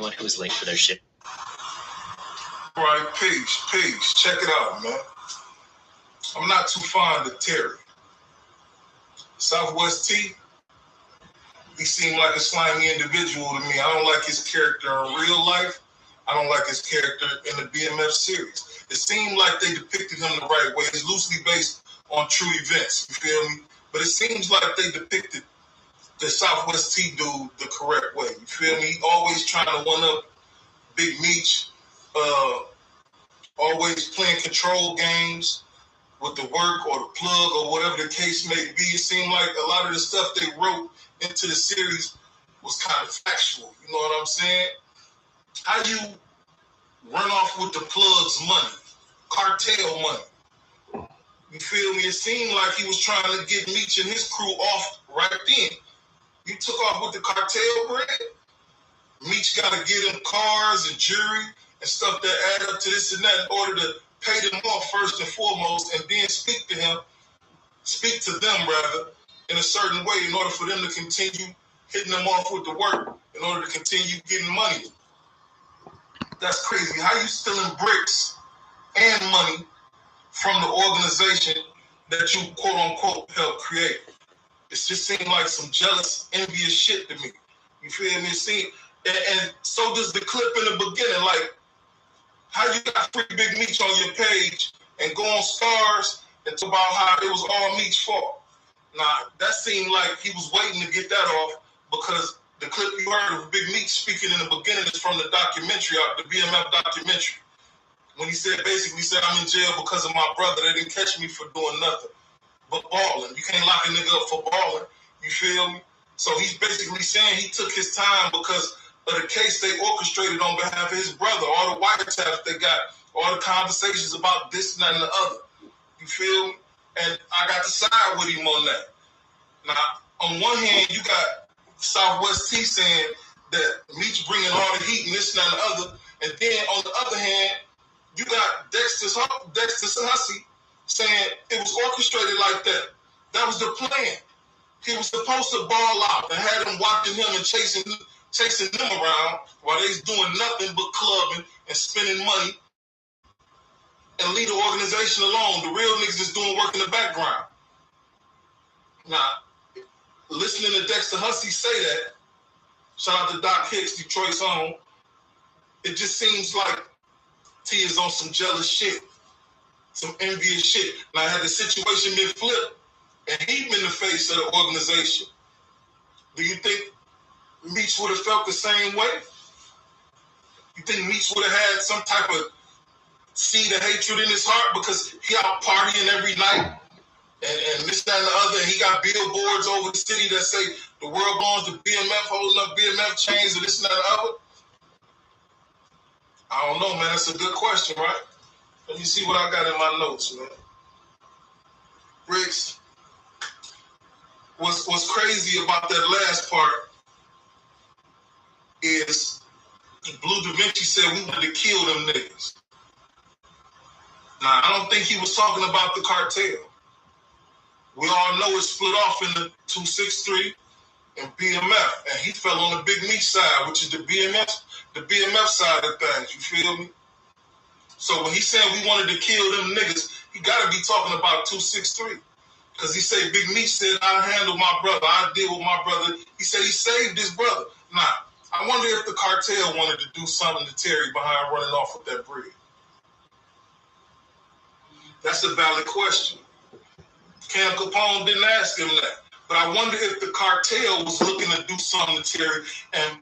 everyone who is late for their ship. All right, peace. Check it out, man. I'm not too fond of Terry. Southwest T, he seemed like a slimy individual to me. I don't like his character in real life. I don't like his character in the BMF series. It seemed like they depicted him the right way. It's loosely based on true events, you feel me? But it seems like they depicted the Southwest T dude the correct way, you feel me? Always trying to one-up Big Meech, always playing control games with the work or the plug or whatever the case may be. It seemed like a lot of the stuff they wrote into the series was kind of factual, you know what I'm saying? How you run off with the plug's money, cartel money. You feel me? It seemed like he was trying to get Meech and his crew off right then. You took off with the cartel bread. Meech got to get him cars and jewelry and stuff that add up to this and that in order to pay them off first and foremost, and then speak to them rather, in a certain way in order for them to continue hitting them off with the work in order to continue getting money. That's crazy. How you stealing bricks and money from the organization that you quote unquote helped create? It just seemed like some jealous, envious shit to me. You feel me? And so does the clip in the beginning. Like, how you got Free Big Meech on your page and go on Stars and talk about how it was all Meech's fault. Now, that seemed like he was waiting to get that off because the clip you heard of Big Meech speaking in the beginning is from the documentary, the BMF documentary. When he basically said, I'm in jail because of my brother. They didn't catch me for doing nothing but balling. You can't lock a nigga up for balling. You feel me? So he's basically saying he took his time because of the case they orchestrated on behalf of his brother, all the wiretaps they got, all the conversations about this and that and the other. You feel me? And I got to side with him on that. Now, on one hand, you got Southwest T saying that Meech bringing all the heat and this and that and the other. And then on the other hand, you got Dexter Hussey saying it was orchestrated like that. That was the plan. He was supposed to ball out and had them watching him and chasing them around while they's doing nothing but clubbing and spending money and leave the organization alone. The real niggas is doing work in the background. Now, listening to Dexter Hussey say that, shout out to Doc Hicks, Detroit's own, it just seems like T is on some jealous shit, some envious shit. Now, had the situation been flipped and he'd been the face of the organization, do you think Meech would have felt the same way? You think Meech would have had some type of seed of hatred in his heart because he out partying every night and this, that, and the other, and he got billboards over the city that say the world belongs to BMF, holding up BMF chains and this and that and the other? I don't know, man. That's a good question, right? Let me see what I got in my notes, man. Briggs, what's crazy about that last part is Blue Da Vinci said we wanted to kill them niggas. Now, I don't think he was talking about the cartel. We all know it's split off into 263 and BMF, and he fell on the Big Meech side, which is the BMF side of things, you feel me? So when he said we wanted to kill them niggas, he got to be talking about 263. Because he said, Big Meech said, I handle my brother, I deal with my brother. He said he saved his brother. Now, I wonder if the cartel wanted to do something to Terry behind running off with that bread. That's a valid question. Cam Capone didn't ask him that. But I wonder if the cartel was looking to do something to Terry and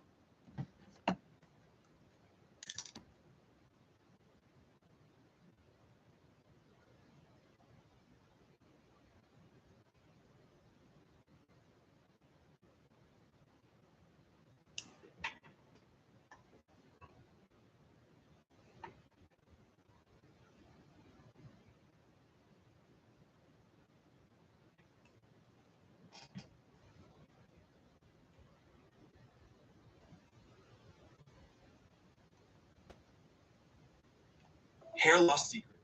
hair loss secret.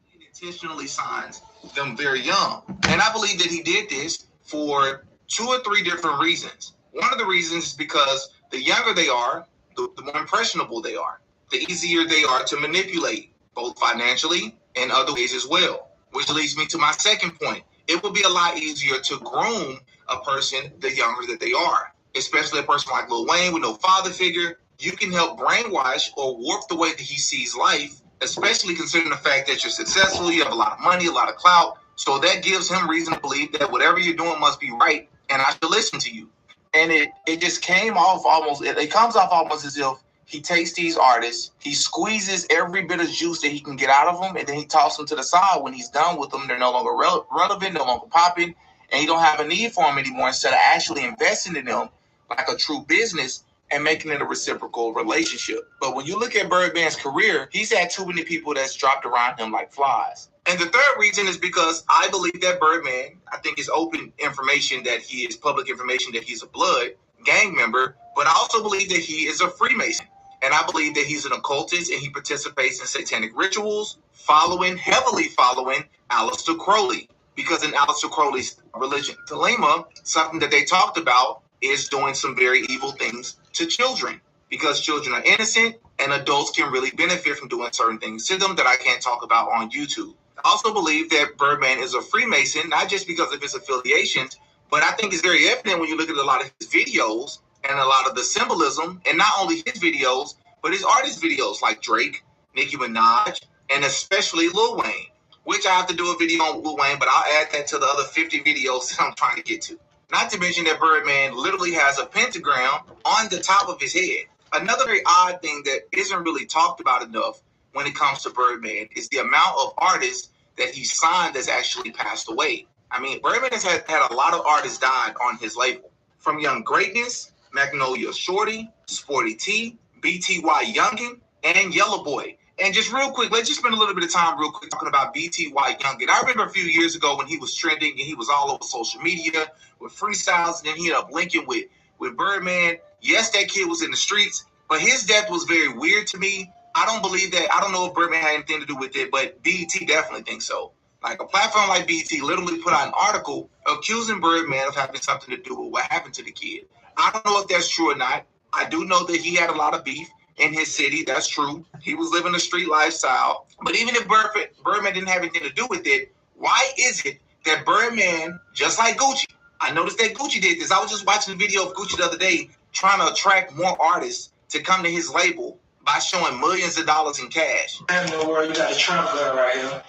He intentionally signs them very young. And And I believe that he did this for 2 or 3 different reasons. One of the reasons is because the younger they are, the more impressionable they are. The easier they are to manipulate, both financially and other ways as well. Which leads me to my second point. It will be a lot easier to groom a person the younger that they are. Especially a person like Lil Wayne with no father figure. You can help brainwash or warp the way that he sees life, especially considering the fact that you're successful, you have a lot of money, a lot of clout. So that gives him reason to believe that whatever you're doing must be right, and I should listen to you. And it just came off almost, it comes off almost as if he takes these artists, he squeezes every bit of juice that he can get out of them, and then he tosses them to the side. When he's done with them, they're no longer relevant, no longer popping, and he don't have a need for them anymore, instead of actually investing in them like a true business and making it a reciprocal relationship. But when you look at Birdman's career, he's had too many people that's dropped around him like flies. And the third reason is because I believe that Birdman, I think it's open information that he is, public information that he's a blood gang member, but I also believe that he is a Freemason. And I believe that he's an occultist and he participates in satanic rituals, heavily following Aleister Crowley. Because in Aleister Crowley's religion, Thelema, something that they talked about is doing some very evil things to children. Because children are innocent and adults can really benefit from doing certain things to them that I can't talk about on YouTube. I also believe that Birdman is a Freemason, not just because of his affiliations, but I think it's very evident when you look at a lot of his videos and a lot of the symbolism, and not only his videos, but his artist videos like Drake, Nicki Minaj, and especially Lil Wayne, which I have to do a video on Lil Wayne, but I'll add that to the other 50 videos that I'm trying to get to. Not to mention that Birdman literally has a pentagram on the top of his head. Another very odd thing that isn't really talked about enough when it comes to Birdman is the amount of artists that he signed that's actually passed away. I mean, Birdman has had a lot of artists died on his label. From Young Greatness, Magnolia Shorty, Sporty T, BTY Youngin, and Yellow Boy. And just real quick, let's just spend a little bit of time real quick talking about BTY Youngin. I remember a few years ago when he was trending and he was all over social media with freestyles, and then he ended up linking with Birdman. Yes, that kid was in the streets, but his death was very weird to me. I don't believe that. I don't know if Birdman had anything to do with it, but BET definitely thinks so. Like a platform like BET literally put out an article accusing Birdman of having something to do with what happened to the kid. I don't know if that's true or not. I do know that he had a lot of beef in his city. That's true. He was living a street lifestyle. But even if Birdman didn't have anything to do with it, why is it that Birdman, just like Gucci, I noticed that Gucci did this. I was just watching a video of Gucci the other day trying to attract more artists to come to his label by showing millions of dollars in cash. In the world, you got a Trump gun right here.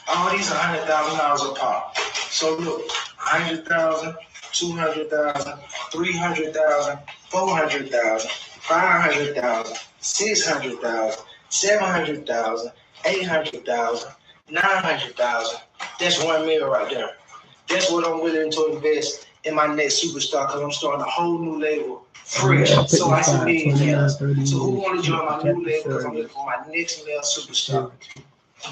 All these are $100,000 a pop. So look, 100,000, 200,000, 300,000, 400,000, 500,000, 600,000, 700,000, 800,000, 900,000. That's $1 million right there. That's what I'm willing to invest in my next superstar, because I'm starting a whole new label, fresh. So I see millionaires. So who want to join my new label? Because I'm looking for my next male superstar.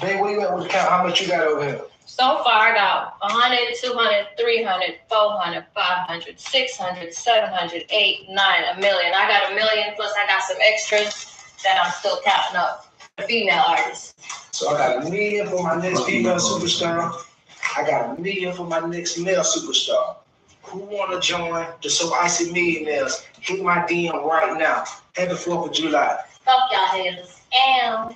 Babe, what you got with the count? How much you got over here? So far, I got 100, 200, 300, 400, 500, 600, 700, 8, 9, $1 million. I got $1 million, plus I got some extras that I'm still counting up. Female artists. So I got $1 million for my next female superstar. I got $1 million for my next male superstar. Who want to join the So Icy Millionaires? Hit my DM right now. Happy 4th of July. Fuck y'all haters. And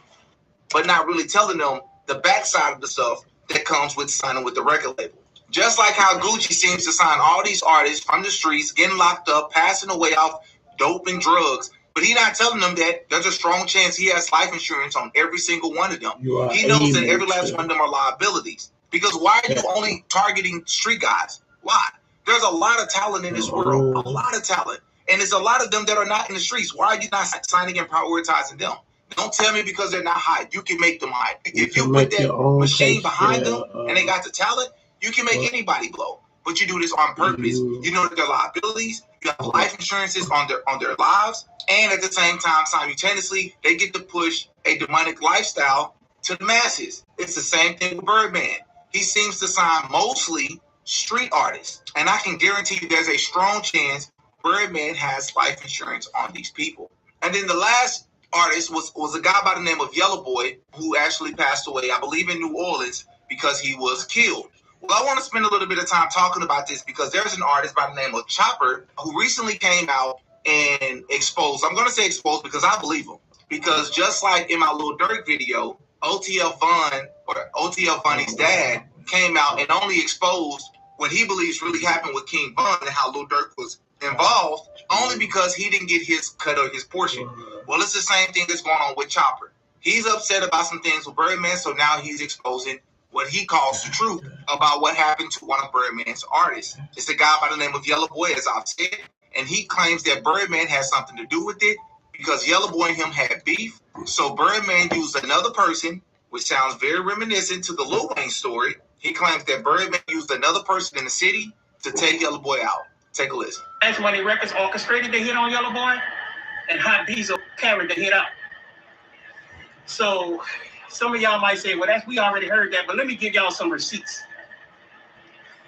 but not really telling them the backside of the stuff that comes with signing with the record label. Just like how Gucci seems to sign all these artists from the streets, getting locked up, passing away off dope and drugs, but he's not telling them that there's a strong chance he has life insurance on every single one of them. He knows that every last one of them are liabilities. Because why are you only targeting street guys? Why? There's a lot of talent in this world, a lot of talent. And there's a lot of them that are not in the streets. Why are you not signing and prioritizing them? Don't tell me because they're not hot. You can make them hot. If you put that machine behind them and they got the talent, you can make anybody blow. But you do this on purpose. You know that their liabilities, you have life insurances on their lives, and at the same time, simultaneously, they get to push a demonic lifestyle to the masses. It's the same thing with Birdman. He seems to sign mostly street artists, and I can guarantee you there's a strong chance Birdman has life insurance on these people. And then the last artist was a guy by the name of Yellow Boy, who actually passed away, I believe, in New Orleans because he was killed. Well, I want to spend a little bit of time talking about this because there's an artist by the name of Chopper who recently came out and exposed. I'm going to say exposed because I believe him. Because just like in my Lil Durk video, OTL Vonnie's dad came out and only exposed what he believes really happened with King Von and how Lil Durk was involved only because he didn't get his cut or his portion. Well, it's the same thing that's going on with Chopper. He's upset about some things with Birdman, so now he's exposing what he calls the truth about what happened to one of Birdman's artists. It's a guy by the name of Yellow Boy, as I've said, and he claims that Birdman has something to do with it because Yellow Boy and him had beef. So Birdman used another person, which sounds very reminiscent to the Lil Wayne story. He claims that Birdman used another person in the city to take Yellow Boy out. Take a listen. That's when the records orchestrated the hit on Yellow Boy, and Hot Diesel carried the hit out. So some of y'all might say, well, we already heard that, but let me give y'all some receipts.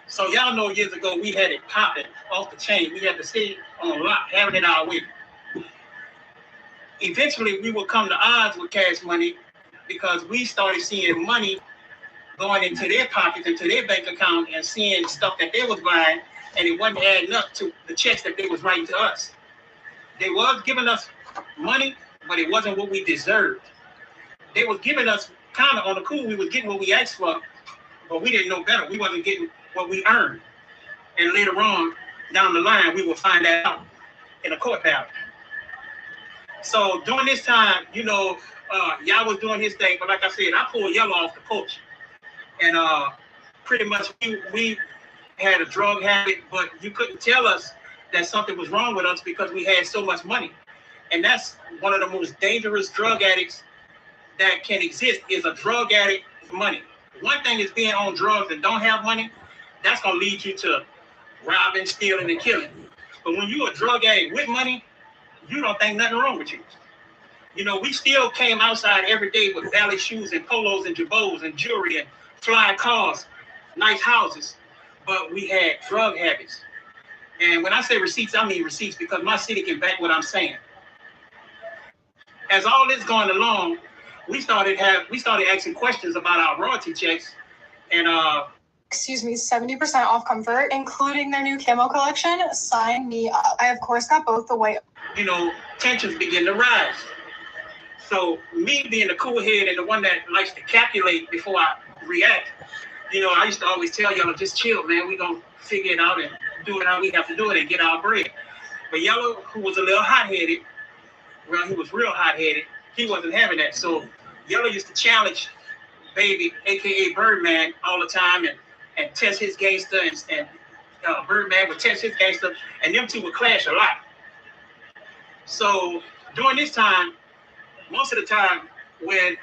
So y'all know years ago we had it popping off the chain. We had to stay on lock, having it our way. Eventually, we would come to odds with Cash Money because we started seeing money going into their pockets, into their bank account, and seeing stuff that they was buying, and it wasn't adding up to the checks that they was writing to us. They was giving us money, but it wasn't what we deserved. They was giving us kind of on the cool. We was getting what we asked for, but we didn't know better. We wasn't getting what we earned. And later on, down the line, we will find that out in a court battle. So during this time, y'all was doing his thing, but like I said, I pulled Yellow off the porch. And pretty much we had a drug habit, but you couldn't tell us that something was wrong with us because we had so much money. And that's one of the most dangerous drug addicts that can exist, is a drug addict with money. One thing is being on drugs and don't have money, that's going to lead you to robbing, stealing, and killing. But when you're a drug addict with money, you don't think nothing wrong with you. We still came outside every day with ballet shoes and polos and jabots and jewelry and fly cars, nice houses, but we had drug habits. And when I say receipts, I mean receipts because my city can back what I'm saying. As all this going along, we started asking questions about our royalty checks, and 70% off Comfort, including their new camo collection. Sign me up. I of course got both the white. Tensions begin to rise. So me being the cool head and the one that likes to calculate before I react, I used to always tell y'all, just chill, man. We gonna figure it out and do it how we have to do it and get our bread. But Yellow, who was a little hot-headed, well, he was real hot-headed, he wasn't having that. So Yellow used to challenge Baby, a.k.a. Birdman, all the time and test his gangster, and Birdman would test his gangster, and them two would clash a lot. So during this time, most of the time when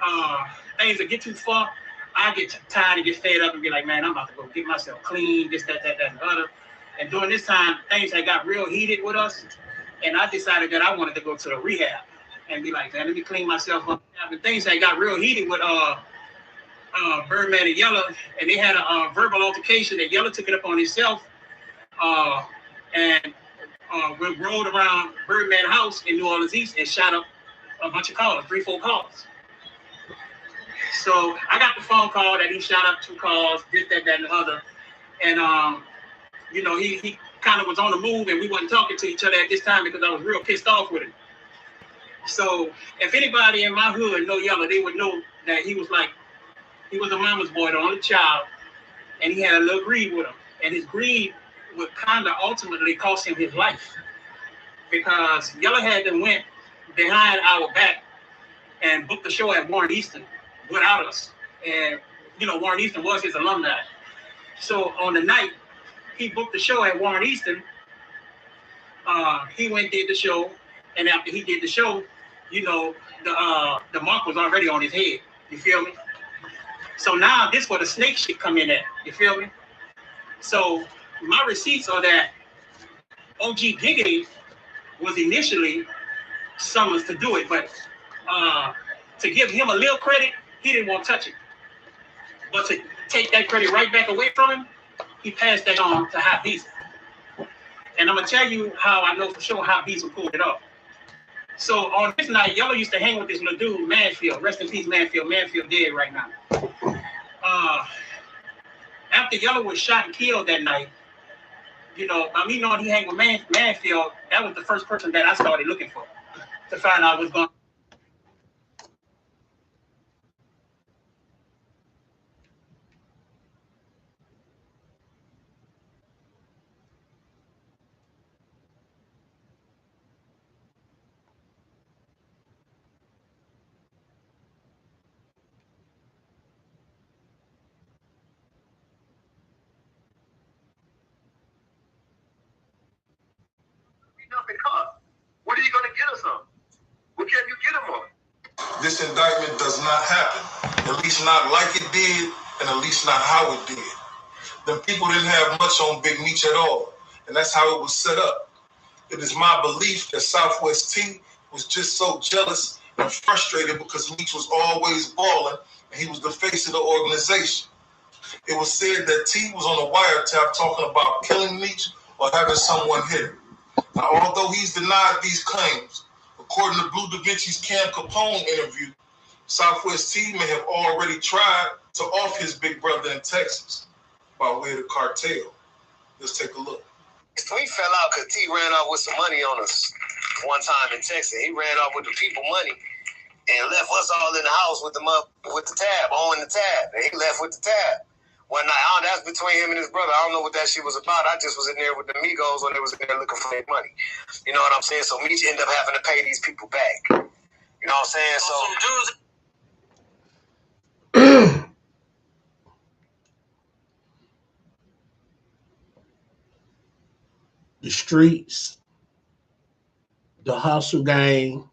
things would get too far, I get tired and get fed up and be like, man, I'm about to go get myself clean, this, that, and the other. And during this time, things had got real heated with us, and I decided that I wanted to go to the rehab and be like, man, let me clean myself up. And things had got real heated with Birdman and Yellow, and they had a verbal altercation that Yellow took it up on himself, and we rode around Birdman's house in New Orleans East and shot up a bunch of cars, 3-4 cars. So I got the phone call that he shot up 2 cars, this, that, and the other, and he kind of was on the move, and we wasn't talking to each other at this time because I was real pissed off with him. So if anybody in my hood know Yellow, they would know that he was a mama's boy, the only child, and he had a little greed with him. And his greed would kind of ultimately cost him his life because Yellow had them went behind our back and booked the show at Warren Easton without us. And, Warren Easton was his alumni. So on the night he booked the show at Warren Easton, he went and did the show. And after he did the show, the mark was already on his head. You feel me? So now this where the snake shit come in at. You feel me? So my receipts are that OG Giggity was initially summoned to do it, but to give him a little credit, he didn't want to touch it. But to take that credit right back away from him, he passed that on to Hot Diesel. And I'm gonna tell you how I know for sure Hot Diesel pulled it off. So on this night, Yellow used to hang with this little dude, Manfield. Rest in peace, Manfield. Manfield dead right now. after Yellow was shot and killed that night, you know, by me knowing he hang with Manfield, that was the first person that I started looking for to find out what's going on. What are you going to get us on? What can you get them on? This indictment does not happen, at least not like it did, and at least not how it did. Then people didn't have much on Big Meech at all, and that's how it was set up. It is my belief that Southwest T was just so jealous and frustrated because Meech was always balling, and he was the face of the organization. It was said that T was on the wiretap talking about killing Meech or having someone hit him. Now, although he's denied these claims, according to Blue Da Vinci's Cam Capone interview, Southwest T may have already tried to off his big brother in Texas by way of the cartel. Let's take a look. We fell out because T ran off with some money on us one time in Texas. He ran off with the people money and left us all in the house with the tab, owing the tab. And he left with the tab. One night, that's between him and his brother. I don't know what that shit was about. I just was in there with the Migos when they was in there looking for their money. You know what I'm saying? So Meech ended up having to pay these people back. You know what I'm saying? So the streets, the hustle gang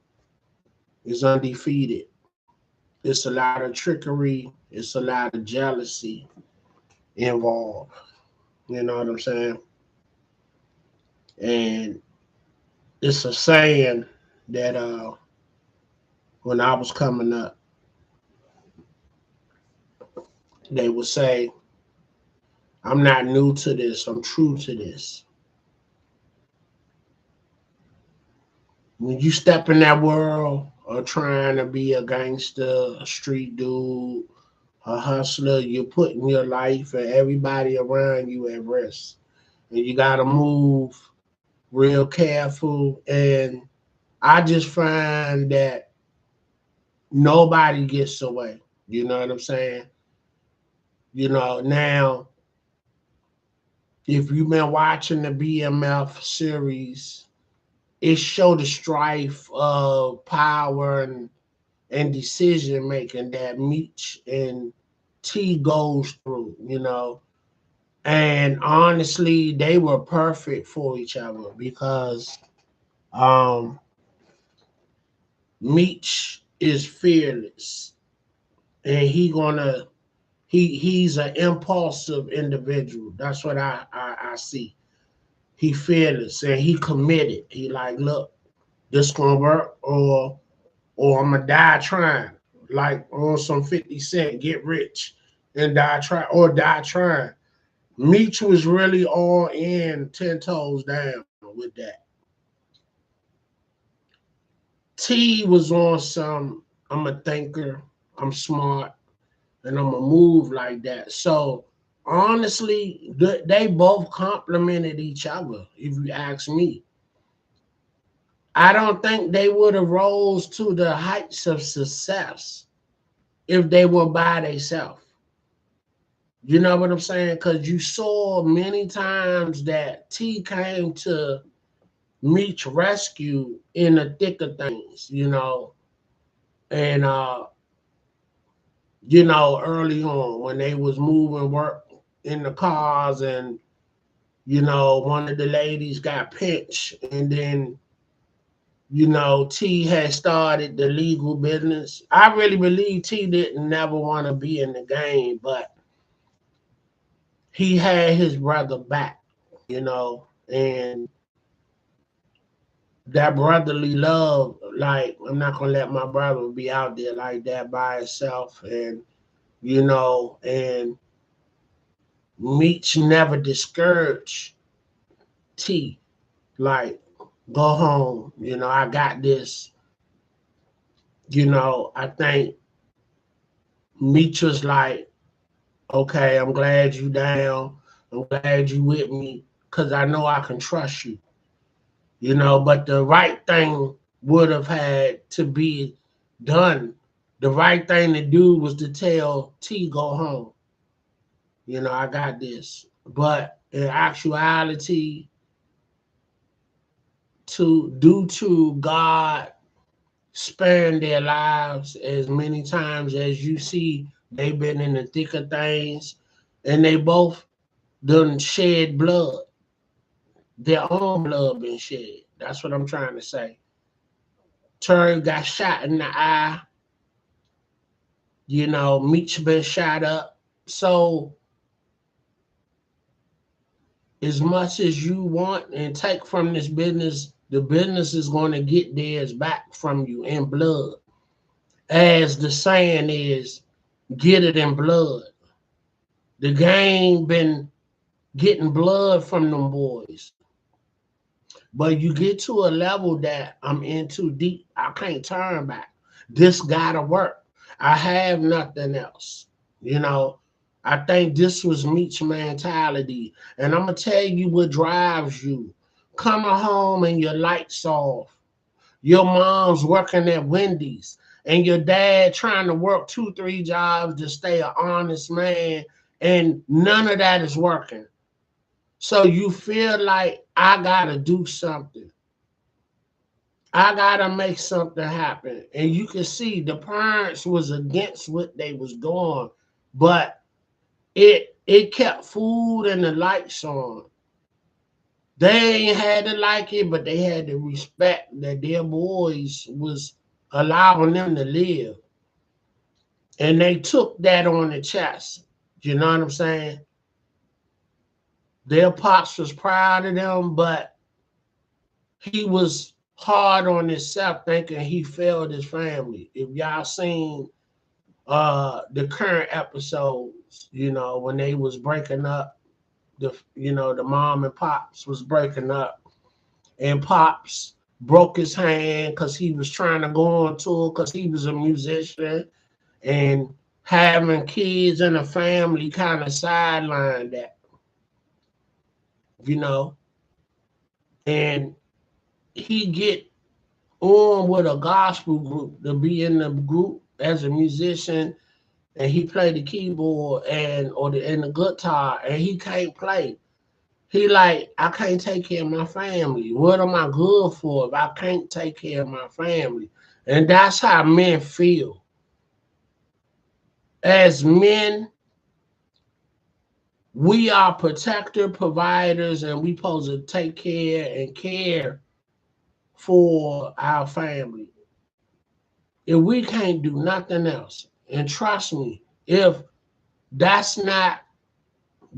is undefeated. It's a lot of trickery. It's a lot of jealousy involved. You know what I'm saying? And it's a saying that when I was coming up, they would say, I'm not new to this, I'm true to this. When you step in that world of trying to be a gangster, a street dude, a hustler, you're putting your life and everybody around you at risk. And you got to move real careful. And I just find that nobody gets away. You know what I'm saying? You know, now, if you've been watching the BMF series, it showed the strife of power and decision making that Meech and T goes through, you know. And honestly, they were perfect for each other because Meech is fearless, and he's an impulsive individual. That's what I see. He fearless and he committed. He like, look, this gonna work, or I'm gonna die trying. Like on some 50 Cent, get rich and die trying, or die trying. Meech was really all in, 10 toes down with that. T was on some, I'm a thinker, I'm smart, and I'm gonna move like that. So honestly, they both complemented each other, if you ask me. I don't think they would have rose to the heights of success if they were by themselves. You know what I'm saying? Because you saw many times that T came to Meech rescue in the thick of things, you know. And you know, early on when they was moving work in the cars, and you know, one of the ladies got pinched, and then you know, T had started the legal business. I really believe T didn't never want to be in the game, but he had his brother back, you know, and that brotherly love, like, I'm not gonna let my brother be out there like that by himself. And, you know, and Meech never discouraged T, like, go home, you know, I got this. You know, I think Meech was like, Okay, I'm glad you down. I'm glad you with me because I know I can trust you. You know, but the right thing would have had to be done. The right thing to do was to tell T go home. You know, I got this. But in actuality, due to God sparing their lives as many times as you see, they've been in the thick of things, and they both done shed blood. Their own blood been shed. That's what I'm trying to say. Terry got shot in the eye. You know, Meech been shot up. So as much as you want and take from this business, the business is going to get theirs back from you in blood. As the saying is, get it in blood. The game been getting blood from them boys. But you get to a level that I'm in too deep. I can't turn back. This gotta work. I have nothing else. You know, I think this was Meech's mentality. And I'm gonna tell you what drives you. Coming home and your lights off. Your mom's working at Wendy's and your dad trying to work 2, 3 jobs to stay an honest man, and none of that is working. So you feel like I gotta do something. I gotta make something happen. And you can see the parents was against what they was doing, but it kept food and the lights on. They ain't had to like it, but they had to respect that their boys was allowing them to live. And they took that on the chest. You know what I'm saying? Their pops was proud of them, but he was hard on himself, thinking he failed his family. If y'all seen the current episodes, you know, when they was breaking up, the mom and pops was breaking up, and pops broke his hand because he was trying to go on tour because he was a musician, and having kids and a family kind of sidelined that, you know, and he get on with a gospel group to be in the group as a musician, and he played the keyboard and the guitar, and he can't play. He like, I can't take care of my family. What am I good for if I can't take care of my family? And that's how men feel. As men, we are protector, providers, and we supposed to take care and care for our family. If we can't do nothing else, and trust me, if that's not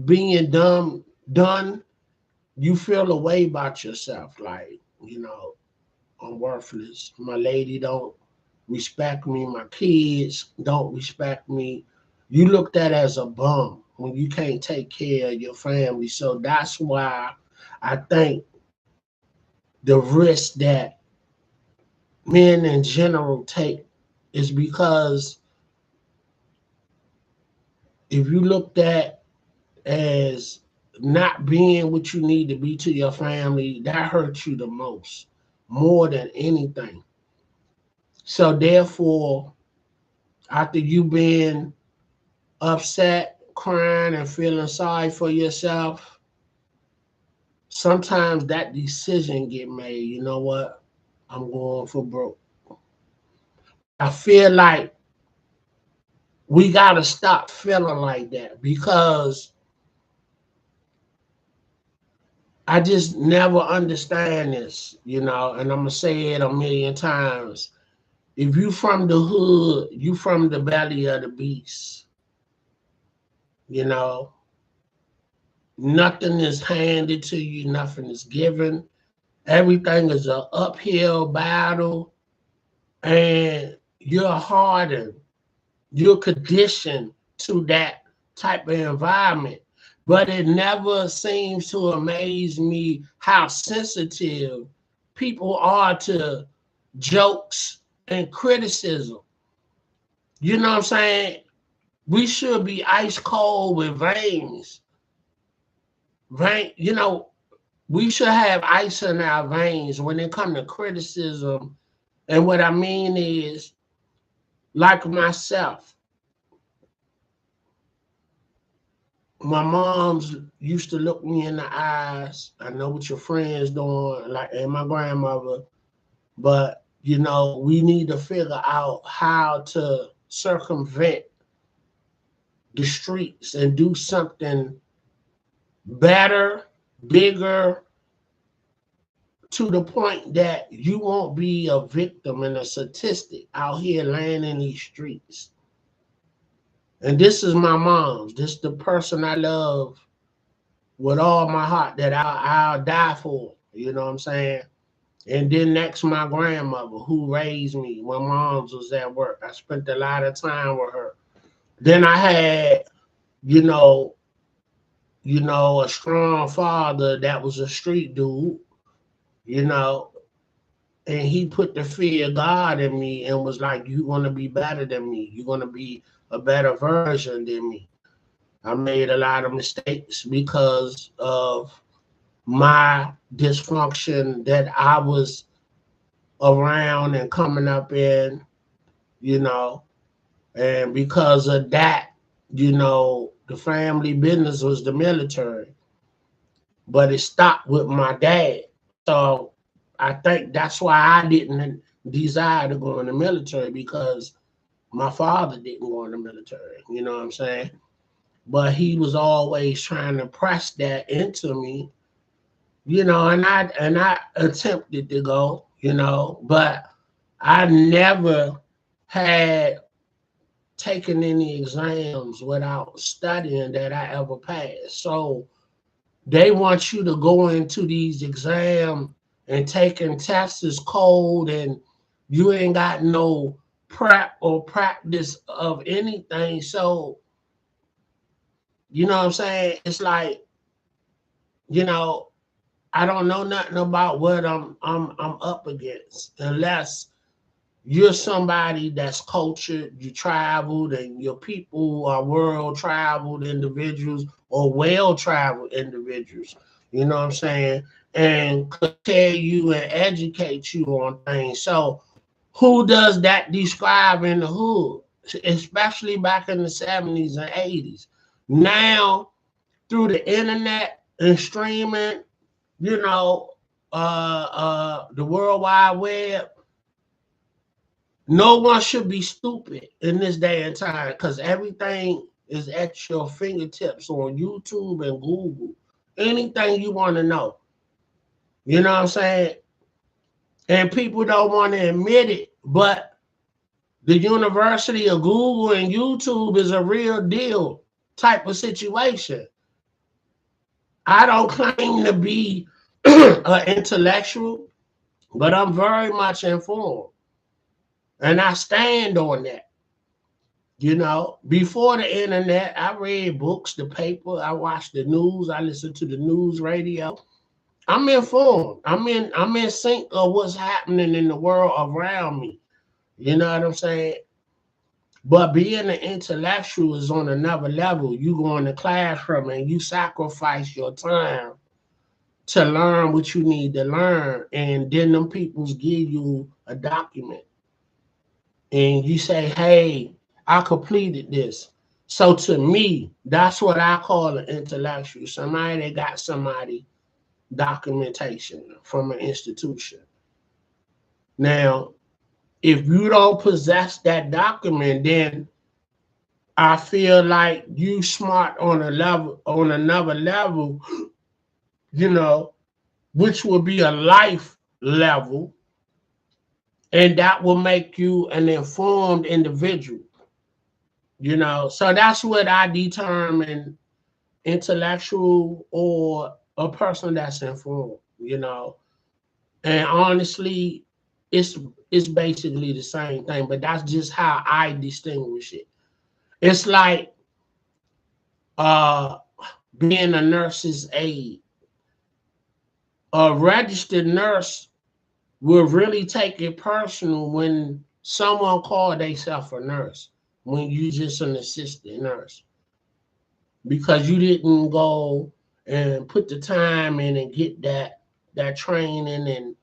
being done, you feel a way about yourself. Like, you know, I'm worthless. My lady don't respect me. My kids don't respect me. You looked at as a bum when you can't take care of your family. So that's why I think the risk that men in general take is because if you looked at as not being what you need to be to your family, that hurts you the most, more than anything. So therefore, after you being upset, crying, and feeling sorry for yourself, sometimes that decision get made. You know what? I'm going for broke. I feel like we gotta stop feeling like that because I just never understand this, you know, and I'm gonna say it a million times. If you from the hood, you from the belly of the beast. You know, nothing is handed to you, nothing is given. Everything is an uphill battle, and you're hardened. You're conditioned to that type of environment. But it never seems to amaze me how sensitive people are to jokes and criticism. You know what I'm saying? We should be ice cold with veins. You know, we should have ice in our veins when it comes to criticism. And what I mean is, like myself, my mom's used to look me in the eyes. I know what your friends doing, like, and my grandmother, but you know, we need to figure out how to circumvent the streets and do something better, bigger, to the point that you won't be a victim and a statistic out here laying in these streets. And this is my mom's. This is the person I love with all my heart that I'll die for. You know what I'm saying? And then next, my grandmother who raised me when mom's was at work. I spent a lot of time with her. Then I had, you know, a strong father that was a street dude, you know, and he put the fear of God in me and was like, you're going to be better than me. You're going to be a better version than me. I made a lot of mistakes because of my dysfunction that I was around and coming up in, you know, and because of that, you know, the family business was the military, but it stopped with my dad. So I think that's why I didn't desire to go in the military, because my father didn't go in the military. You know what I'm saying? But he was always trying to press that into me, you know, and I attempted to go, you know, but I never had taken any exams without studying that I ever passed. So they want you to go into these exams and taking tests is cold, and you ain't got no prep or practice of anything. So, you know what I'm saying? It's like, you know, I don't know nothing about what I'm up against unless you're somebody that's cultured, you traveled, and your people are world traveled individuals or well traveled individuals. You know what I'm saying? And could tell you and educate you on things. So who does that describe in the hood, especially back in the 70s and 80s? Now, through the internet and streaming, you know, the World Wide Web, no one should be stupid in this day and time, because everything is at your fingertips on YouTube and Google. Anything you want to know. You know what I'm saying? And people don't want to admit it, but the University of Google and YouTube is a real deal type of situation. I don't claim to be an intellectual, but I'm very much informed. And I stand on that. You know, before the internet, I read books, the paper, I watched the news, I listened to the news radio. I'm informed. I'm in sync of what's happening in the world around me. You know what I'm saying? But being an intellectual is on another level. You go in the classroom and you sacrifice your time to learn what you need to learn. And then them peoples give you a document. And you say, hey, I completed this. So to me, that's what I call an intellectual. Somebody that got somebody documentation from an institution. Now, if you don't possess that document, then I feel like you smart on another level, you know, which will be a life level, and that will make you an informed individual. You know, so that's what I determine intellectual or a person that's informed, you know. And honestly, it's basically the same thing, but that's just how I distinguish it. It's like uh being a nurse's aide. A registered nurse will really take it personal when someone called themselves a nurse. when you just an assistant nurse because you didn't go and put the time in and get that training, and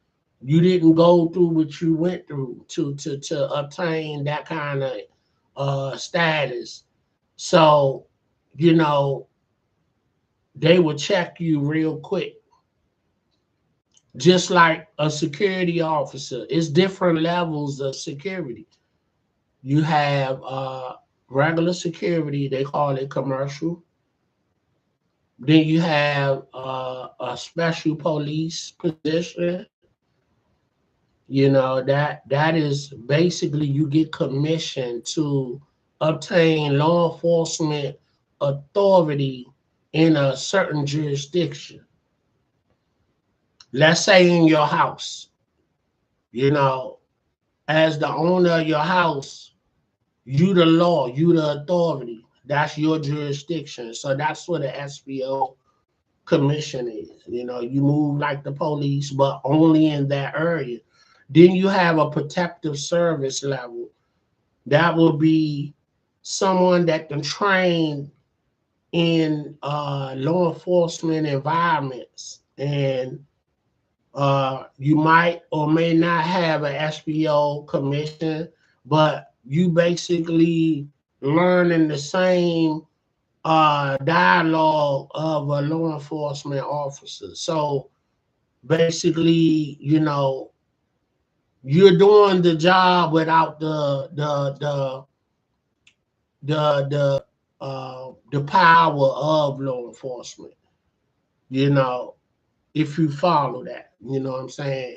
you didn't go through what you went through to obtain that kind of status. So, you know, they would check you real quick. Just like a security officer, it's different levels of security. You have regular security, they call it commercial. Then you have a special police position. You know, that is basically you get commissioned to obtain law enforcement authority in a certain jurisdiction. Let's say in your house, you know, as the owner of your house, you the law, you the authority. That's your jurisdiction. So that's what the SBO commission is. You know, you move like the police, but only in that area. Then you have a protective service level. That will be someone that can train in law enforcement environments. And you might or may not have an SBO commission, but you basically learning the same dialogue of a law enforcement officer. So basically, you know, you're doing the job without the power of law enforcement. You know, if you follow that, you know what I'm saying.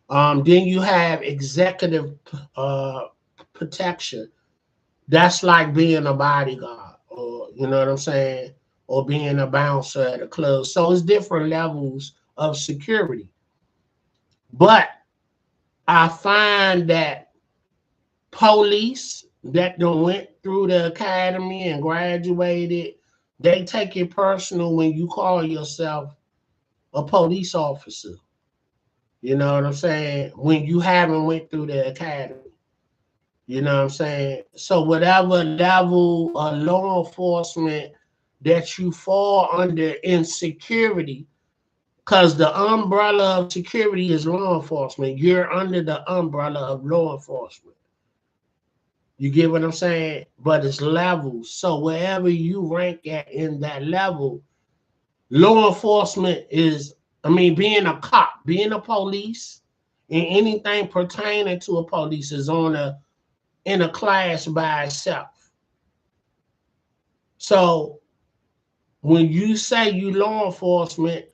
Then you have executive protection. That's like being a bodyguard, or you know what I'm saying, or being a bouncer at a club. So it's different levels of security. But I find that police that done went through the academy and graduated, they take it personal when you call yourself a police officer. You know what I'm saying? When you haven't went through the academy. You know what I'm saying? So whatever level of law enforcement that you fall under in security, because the umbrella of security is law enforcement. You're under the umbrella of law enforcement. You get what I'm saying? But it's levels. So wherever you rank at in that level, law enforcement is, I mean, being a cop, being a police, and anything pertaining to a police is in a class by itself. So when you say you law enforcement,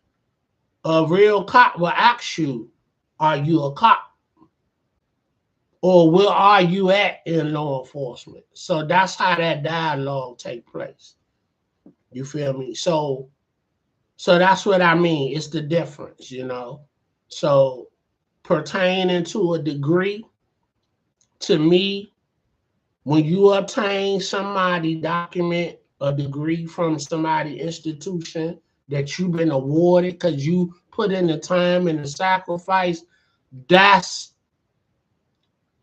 a real cop will ask you, are you a cop? Or where are you at in law enforcement? So that's how that dialogue take place. You feel me? So that's what I mean. It's the difference, you know. So pertaining to a degree, to me, when you obtain somebody document a degree from somebody institution that you've been awarded because you put in the time and the sacrifice, that's,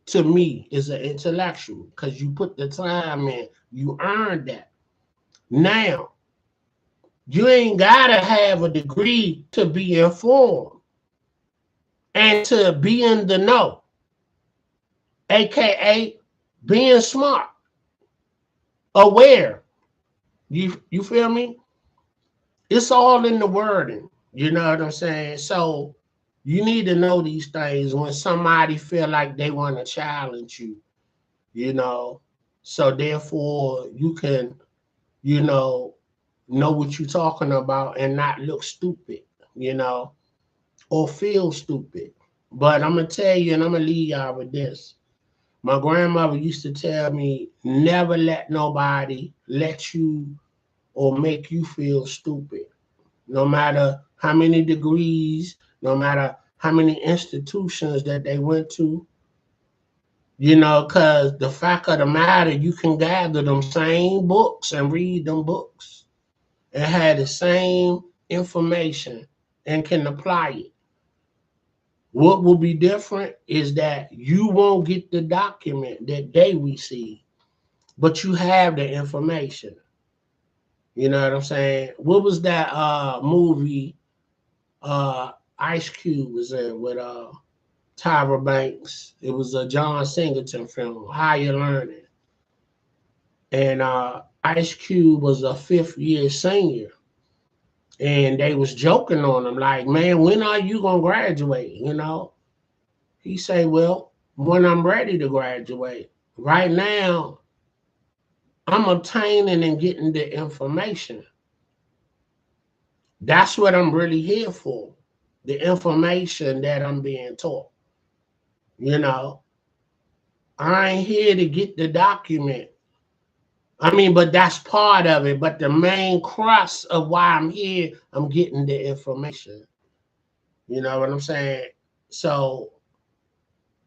to me, is an intellectual because you put the time in, you earned that. Now, you ain't gotta have a degree to be informed and to be in the know, aka being smart, aware. You feel me? It's all in the wording. You know what I'm saying? So you need to know these things when somebody feel like they want to challenge you, you know. So therefore you can, you know what you're talking about and not look stupid, you know, or feel stupid. But I'm gonna tell you, and I'm gonna leave y'all with this. My grandmother used to tell me, never let nobody let you or make you feel stupid. No matter how many degrees, no matter how many institutions that they went to, you know, because the fact of the matter, you can gather them same books and read them books and have the same information and can apply it. What will be different is that you won't get the document that they receive. but you have the information. You know what I'm saying? What was that movie Ice Cube was in with Tyra Banks? It was a John Singleton film, Higher Learning. And Ice Cube was a 5th-year senior. And they was joking on him, like, man, when are you gonna graduate? You know? He say, well, when I'm ready to graduate. Right now, I'm obtaining and getting the information. That's what I'm really here for. The information that I'm being taught. You know, I ain't here to get the document. I mean, but that's part of it. But the main crux of why I'm here, I'm getting the information. You know what I'm saying? So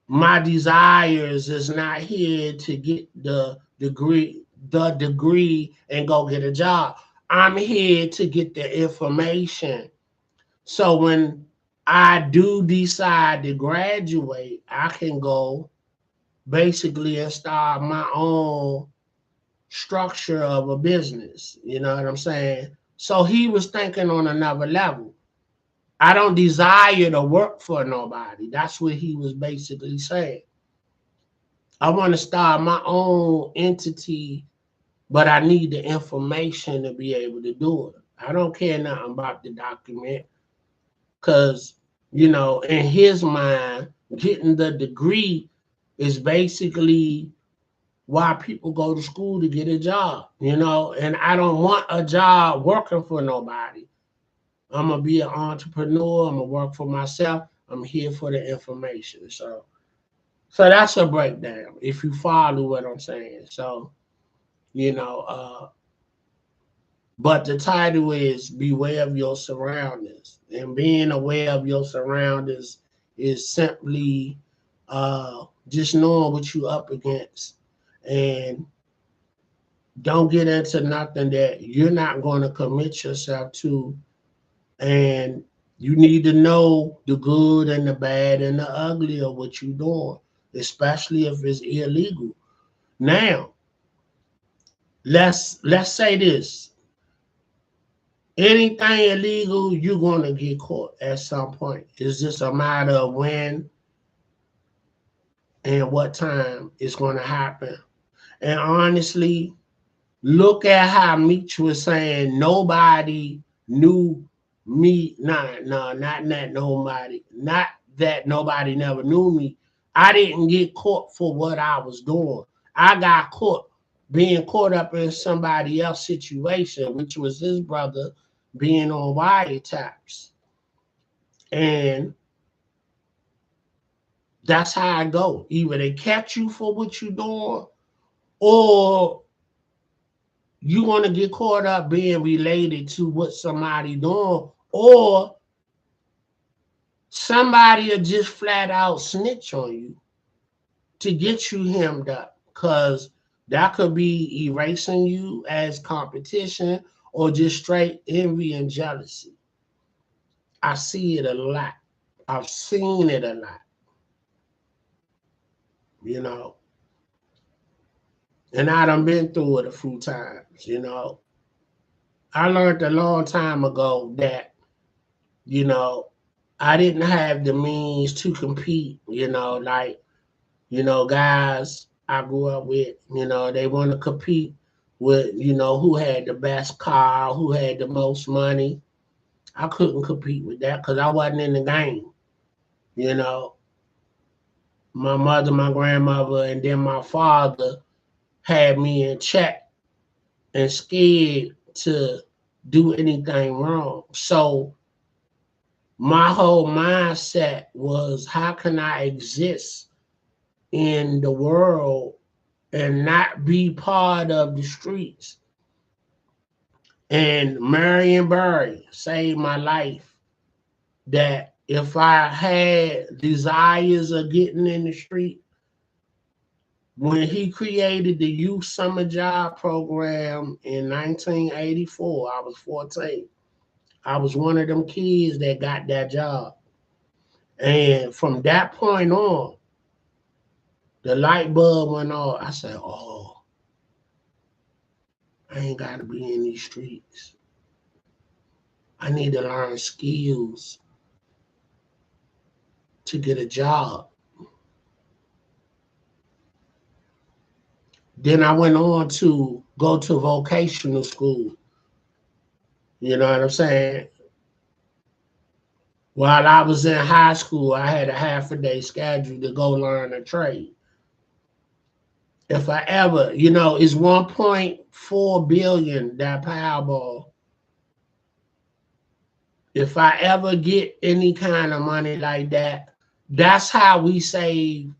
my desires is not here to get the degree and go get a job. I'm here to get the information. So when I do decide to graduate, I can go basically and start my own structure of a business. You know what I'm saying? So he was thinking on another level. I don't desire to work for nobody. That's what he was basically saying. I want to start my own entity, but I need the information to be able to do it. I don't care nothing about the document because, you know, in his mind, getting the degree is basically why people go to school to get a job, you know, and I don't want a job working for nobody. I'm going to be an entrepreneur. I'm going to work for myself. I'm here for the information. So that's a breakdown, if you follow what I'm saying. So, you know, but the title is Beware of Your Surroundings. And being aware of your surroundings is simply just knowing what you're up against. And don't get into nothing that you're not going to commit yourself to. And you need to know the good and the bad and the ugly of what you're doing, especially if it's illegal. Now, let's say this. Anything illegal, you're going to get caught at some point. It's just a matter of when and what time it's going to happen. And honestly, look at how Meech was saying nobody knew me. Not that nobody never knew me. I didn't get caught for what I was doing. I got caught being caught up in somebody else's situation, which was his brother being on wiretaps. And that's how I go. Either they catch you for what you're doing, or you want to get caught up being related to what somebody doing, or somebody will just flat out snitch on you to get you hemmed up, because that could be erasing you as competition or just straight envy and jealousy. I see it a lot. I've seen it a lot, you know, and I done been through it a few times, you know. I learned a long time ago that, you know, I didn't have the means to compete, you know, like, you know, guys I grew up with, you know, they want to compete with, you know, who had the best car, who had the most money. I couldn't compete with that because I wasn't in the game, you know. My mother, my grandmother, and then my father had me in check and scared to do anything wrong. So my whole mindset was, how can I exist in the world and not be part of the streets? And Marion Barry saved my life. That if I had desires of getting in the street, when he created the youth summer job program in 1984, I was 14. I was one of them kids that got that job. And from that point on, the light bulb went on. I said, oh, I ain't got to be in these streets. I need to learn skills to get a job. Then I went on to go to vocational school. You know what I'm saying? While I was in high school, I had a half-a-day schedule to go learn a trade. If I ever, it's 1.4 billion, that Powerball. If I ever get any kind of money like that, that's how we save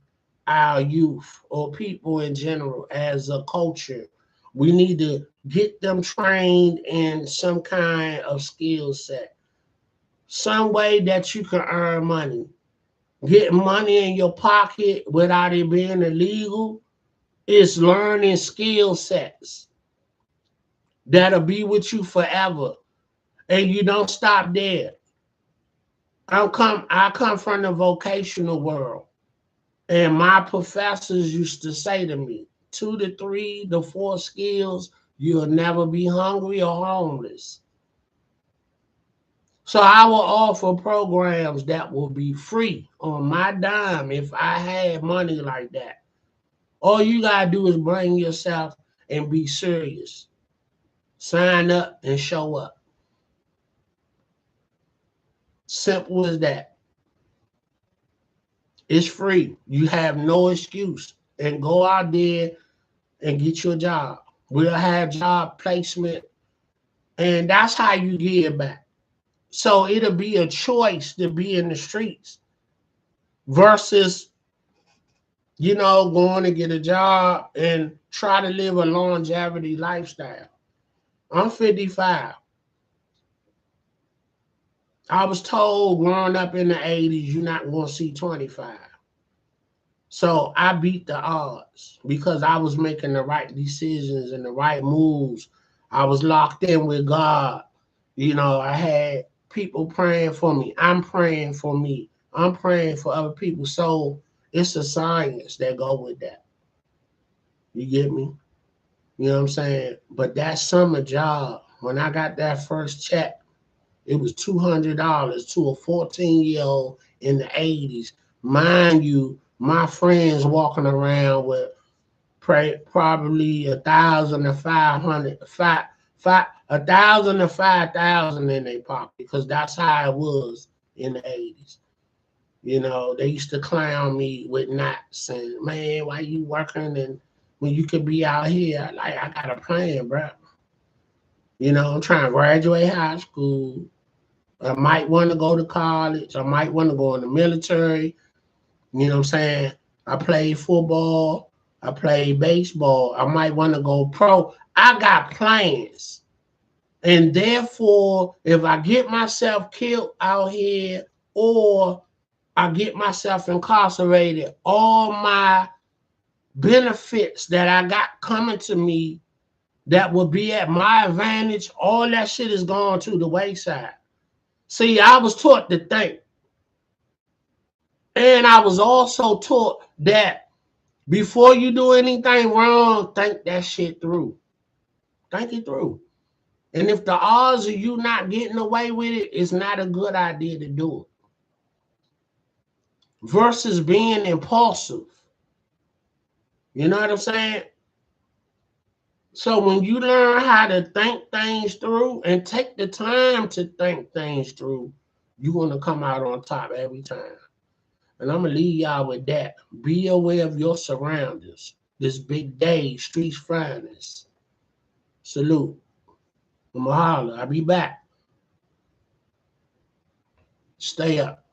our youth or people in general as a culture. We need to get them trained in some kind of skill set, some way that you can earn money. Getting money in your pocket without it being illegal is learning skill sets that'll be with you forever. And you don't stop there. I come from the vocational world. And my professors used to say to me, 2 to 3 to 4 skills, you'll never be hungry or homeless. So I will offer programs that will be free on my dime if I had money like that. All you got to do is bring yourself and be serious. Sign up and show up. Simple as that. It's free. You have no excuse. And go out there and get your job. We'll have job placement. And that's how you get back. So it'll be a choice to be in the streets versus, going to get a job and try to live a longevity lifestyle. I'm 55. I was told growing up in the 80s, you're not going to see 25. So I beat the odds because I was making the right decisions and the right moves. I was locked in with God. I had people praying for me. I'm praying for me. I'm praying for other people. So it's a science that go with that. You get me? You know what I'm saying? But that summer job, when I got that first check, it was $200 to a 14-year-old in the 80s. Mind you, my friends walking around with probably 1,000 to 500, 1,000 to 5,000 in their pocket because that's how it was in the 80s. They used to clown me with knots and, man, why you working and when you could be out here? Like, I got a plan, bro. I'm trying to graduate high school. I might want to go to college. I might want to go in the military. You know what I'm saying? I played football. I played baseball. I might want to go pro. I got plans. And therefore, if I get myself killed out here or I get myself incarcerated, all my benefits that I got coming to me that will be at my advantage, all that shit is gone to the wayside. See, I was taught to think. And I was also taught that before you do anything wrong, think that shit through. Think it through. And if the odds of you not getting away with it, it's not a good idea to do it. Versus being impulsive. You know what I'm saying? So when you learn how to think things through and take the time to think things through, you're going to come out on top every time. And I'm going to leave y'all with that. Be aware of your surroundings. This big day, streets finest. Salute. I'm going to holler. I'll be back. Stay up.